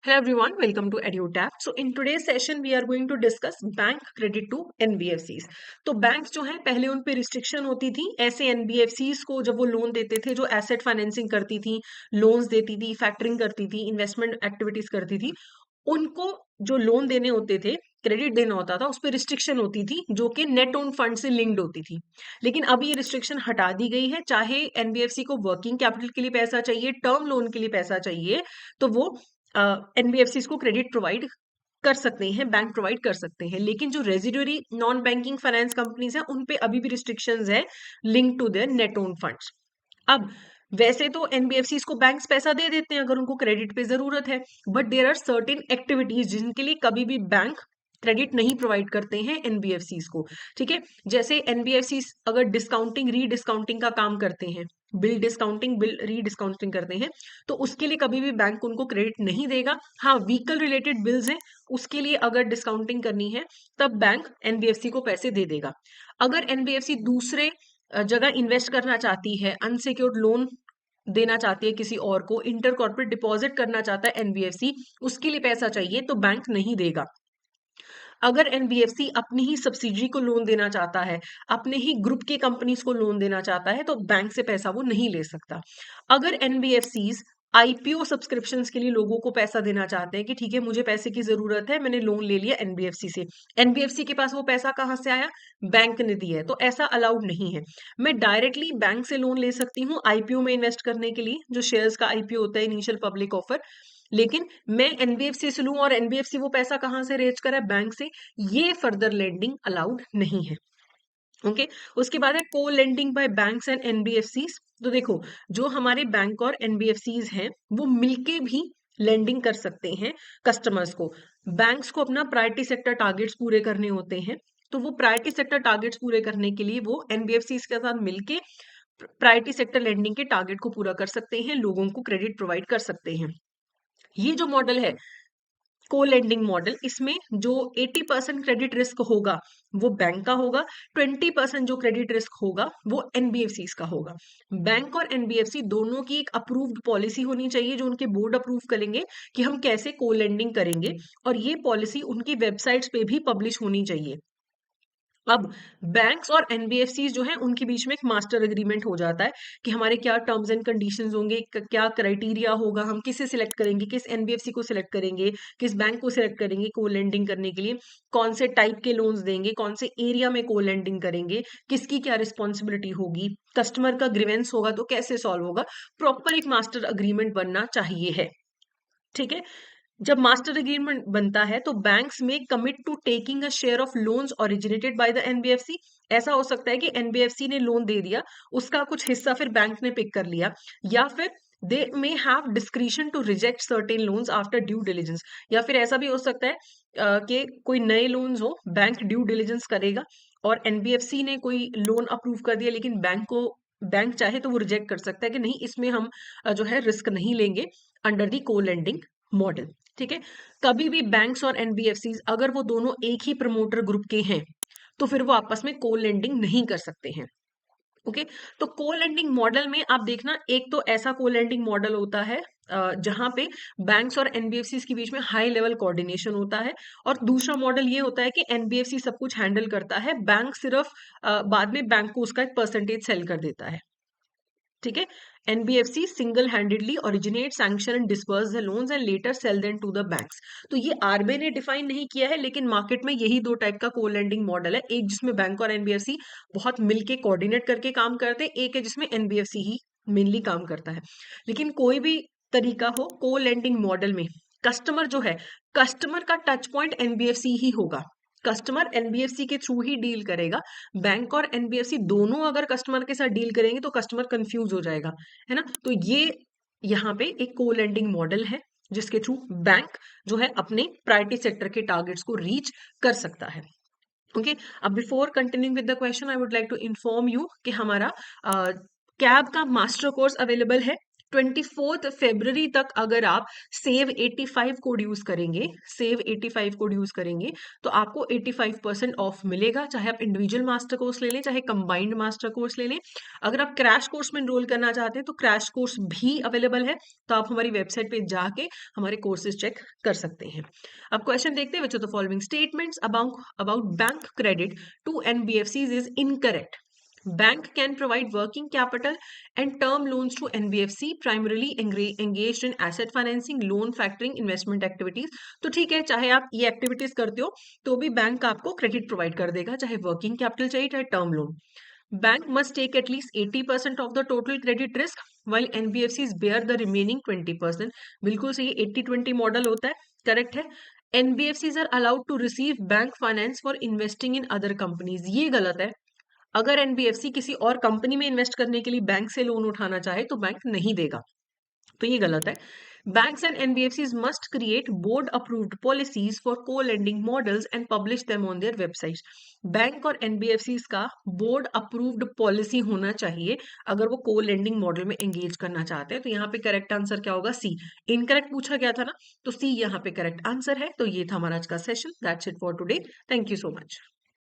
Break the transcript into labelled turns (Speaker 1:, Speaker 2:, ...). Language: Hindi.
Speaker 1: Hello everyone, welcome to EduTap. So in today's session we are going to discuss bank credit to NBFCs. तो बैंक्स जो हैं पहले उन पे रिस्ट्रिक्शन होती थी ऐसे एनबीएफसीज को जब वो लोन देते थे जो एसेट फाइनेंसिंग करती थी, लोन्स देती थी, फैक्टरिंग करती थी, इन्वेस्टमेंट एक्टिविटीज करती थी, उनको जो लोन देने होते थे, क्रेडिट देना होता था, उस पर रिस्ट्रिक्शन होती थी जो कि नेट ओन फंड से लिंक्ड होती थी। लेकिन अब ये रिस्ट्रिक्शन हटा दी गई है। चाहे एनबीएफसी को वर्किंग कैपिटल के लिए पैसा चाहिए, टर्म लोन के लिए पैसा चाहिए, तो वो एनबीएफसी को क्रेडिट प्रोवाइड कर सकते हैं, बैंक प्रोवाइड कर सकते हैं। लेकिन जो residuary non banking finance companies हैं उन पे अभी भी रिस्ट्रिक्शंस है link to their net own funds. अब वैसे तो एनबीएफसीज को बैंक्स पैसा दे देते हैं अगर उनको क्रेडिट पे जरूरत है, but there are certain activities जिनके लिए कभी भी बैंक क्रेडिट नहीं प्रोवाइड करते हैं एनबीएफसीज को। ठीक है, जैसे एनबीएफसीज अगर डिस्काउंटिंग री डिस्काउंटिंग का काम करते हैं, बिल डिस्काउंटिंग बिल री डिस्काउंटिंग करते हैं, तो उसके लिए कभी भी बैंक उनको क्रेडिट नहीं देगा। हाँ, व्हीकल रिलेटेड बिल्स हैं, उसके लिए अगर डिस्काउंटिंग करनी है तब बैंक एनबीएफसी को पैसे दे देगा। अगर एनबीएफसी दूसरे जगह इन्वेस्ट करना चाहती है, अनसिक्योर्ड लोन देना चाहती है किसी और को, इंटर कॉर्पोरेट डिपॉजिट करना चाहता है एनबीएफसी, उसके लिए पैसा चाहिए तो बैंक नहीं देगा। अगर एनबीएफसी अपनी ही सब्सिडरी को लोन देना चाहता है, अपने ही ग्रुप की कंपनीज को लोन देना चाहता है, तो बैंक से पैसा वो नहीं ले सकता। अगर एनबीएफसीज आईपीओ सब्सक्रिप्शंस के लिए लोगों को पैसा देना चाहते हैं कि ठीक है मुझे पैसे की जरूरत है, मैंने लोन ले लिया एनबीएफसी से, एनबीएफसी के पास वो पैसा कहाँ से आया, बैंक ने दिया है, तो ऐसा अलाउड नहीं है। मैं डायरेक्टली बैंक से लोन ले सकती हूँ आईपीओ में इन्वेस्ट करने के लिए, जो शेयर्स का आईपीओ होता है, इनिशियल पब्लिक ऑफर, लेकिन मैं एनबीएफसी से लूं और एनबीएफसी वो पैसा कहाँ से रेज करा है, बैंक से, ये फर्दर लेंडिंग अलाउड नहीं है। ओके, उसके बाद है को lending bye banks and NBFCs. तो देखो, जो हमारे बैंक और एनबीएफसीज हैं वो मिलके भी लेंडिंग कर सकते हैं कस्टमर्स को। बैंक्स को अपना प्रायोरिटी सेक्टर टारगेट्स पूरे करने होते हैं, तो वो प्रायोरिटी सेक्टर टारगेट्स पूरे करने के लिए वो एनबीएफसीज के साथ मिलके प्रायोरिटी सेक्टर लेंडिंग के टारगेट को पूरा कर सकते हैं, लोगों को क्रेडिट प्रोवाइड कर सकते हैं। ये जो मॉडल है को लेंडिंग मॉडल, इसमें जो 80% क्रेडिट रिस्क होगा वो बैंक का होगा, 20% जो क्रेडिट रिस्क होगा वो एनबीएफसी का होगा। बैंक और एनबीएफसी दोनों की एक अप्रूव्ड पॉलिसी होनी चाहिए जो उनके बोर्ड अप्रूव करेंगे कि हम कैसे को लेंडिंग करेंगे, और ये पॉलिसी उनकी वेबसाइट्स पे भी पब्लिश होनी चाहिए। अब बैंक्स और एनबीएफसीज जो है उनके बीच में एक मास्टर एग्रीमेंट हो जाता है कि हमारे क्या टर्म्स एंड कंडीशंस होंगे, क्या क्राइटेरिया होगा, हम किसे सिलेक्ट करेंगे, किस एनबीएफसी को सिलेक्ट करेंगे, किस बैंक को सिलेक्ट करेंगे को लेंडिंग करने के लिए, कौन से टाइप के लोन्स देंगे, कौन से एरिया में को लेंडिंग करेंगे, किसकी क्या रिस्पॉन्सिबिलिटी होगी, कस्टमर का ग्रीवेंस होगा तो कैसे सॉल्व होगा, प्रॉपर एक मास्टर अग्रीमेंट बनना चाहिए है। ठीक है, जब मास्टर एग्रीमेंट बनता है तो बैंक्स में commit to taking a share of loans originated by the NBFC. ऐसा हो सकता है कि एनबीएफसी ने लोन दे दिया, उसका कुछ हिस्सा फिर बैंक ने पिक कर लिया, या फिर they may have discretion to reject certain loans after due diligence, या फिर ऐसा भी हो सकता है कि कोई नए लोन्स हो, बैंक ड्यू डिलिजेंस करेगा और एनबीएफसी ने कोई लोन अप्रूव कर दिया, लेकिन बैंक चाहे तो वो रिजेक्ट कर सकता है कि नहीं, इसमें हम जो है रिस्क नहीं लेंगे अंडर दी को लेंडिंग मॉडल। ठीक है, कभी भी बैंक्स और एनबीएफसी अगर वो दोनों एक ही प्रमोटर ग्रुप के हैं तो फिर वो आपस में को लेंडिंग नहीं कर सकते हैं। ओके, तो को लेंडिंग मॉडल में आप देखना, एक तो ऐसा को लेंडिंग मॉडल होता है जहां पे बैंक्स और एनबीएफसी के बीच में हाई लेवल कोऑर्डिनेशन होता है, और दूसरा मॉडल ये होता है कि एनबीएफसी सब कुछ हैंडल करता है, बैंक सिर्फ बाद में बैंक को उसका एक परसेंटेज सेल कर देता है। ठीक है, NBFC single handedly originate, sanction and disburse the loans and later sell them to the banks. तो ये आरबीआई ने डिफाइन नहीं किया है, लेकिन मार्केट में यही दो टाइप का को लेंडिंग मॉडल है, एक जिसमें बैंक और एनबीएफसी बहुत मिलके कोऑर्डिनेट करके काम करते हैं, एक है जिसमें एनबीएफसी ही मेनली काम करता है। लेकिन कोई भी तरीका हो को लेंडिंग मॉडल में, कस्टमर जो है, कस्टमर का टच पॉइंट एनबीएफसी ही होगा, कस्टमर एनबीएफसी के थ्रू ही डील करेगा। बैंक और एनबीएफसी दोनों अगर कस्टमर के साथ डील करेंगे तो कस्टमर कंफ्यूज हो जाएगा, है ना। तो ये यहाँ पे एक को लेंडिंग मॉडल है जिसके थ्रू बैंक जो है अपने प्रायोरिटी सेक्टर के टारगेट्स को रीच कर सकता है। ओके, अब before continuing with the question I would like to inform you कि हमारा कैब का मास्टर कोर्स अवेलेबल है। 24 फरवरी तक अगर आप सेव 85 कोड यूज करेंगे, सेव 85 कोड यूज करेंगे, तो आपको 85% ऑफ मिलेगा, चाहे आप इंडिविजुअल मास्टर कोर्स ले लें, चाहे कंबाइंड मास्टर कोर्स ले लें। अगर आप क्रैश कोर्स में एनरोल करना चाहते हैं तो क्रैश कोर्स भी अवेलेबल है, तो आप हमारी वेबसाइट पे जाके हमारे कोर्सेज चेक कर सकते हैं। अब क्वेश्चन देखते हैं, which of the following statements about bank credit to NBFCs is incorrect? Bank can provide working capital and term loans to NBFC, primarily engaged in asset financing, loan factoring, investment activities. तो ठीक है, चाहे आप ये एक्टिविटीज करते हो तो भी बैंक आपको क्रेडिट प्रोवाइड कर देगा, चाहे वर्किंग कैपिटल चाहिए चाहे term loan. Bank must take at least 80% of the total credit risk while NBFCs bear the remaining 20%। बिल्कुल सही, 80-20 मॉडल होता है, करेक्ट है। NBFCs are allowed to receive bank finance for investing in other companies, ये गलत है। अगर एनबीएफसी किसी और कंपनी में इन्वेस्ट करने के लिए बैंक से लोन उठाना चाहे तो बैंक नहीं देगा, तो ये गलत है। Banks and NBFCs must create board approved policies for co lending models and publish them on their websites. Bank और एनबीएफसीज का बोर्ड अप्रूव्ड पॉलिसी होना चाहिए अगर वो को लेंडिंग मॉडल में एंगेज करना चाहते हैं। तो यहाँ पे करेक्ट आंसर क्या होगा? सी। इनकरेक्ट पूछा गया था ना, तो सी यहाँ पे करेक्ट आंसर है। तो ये था हमारा आज का session. That's it for today. Thank you so much.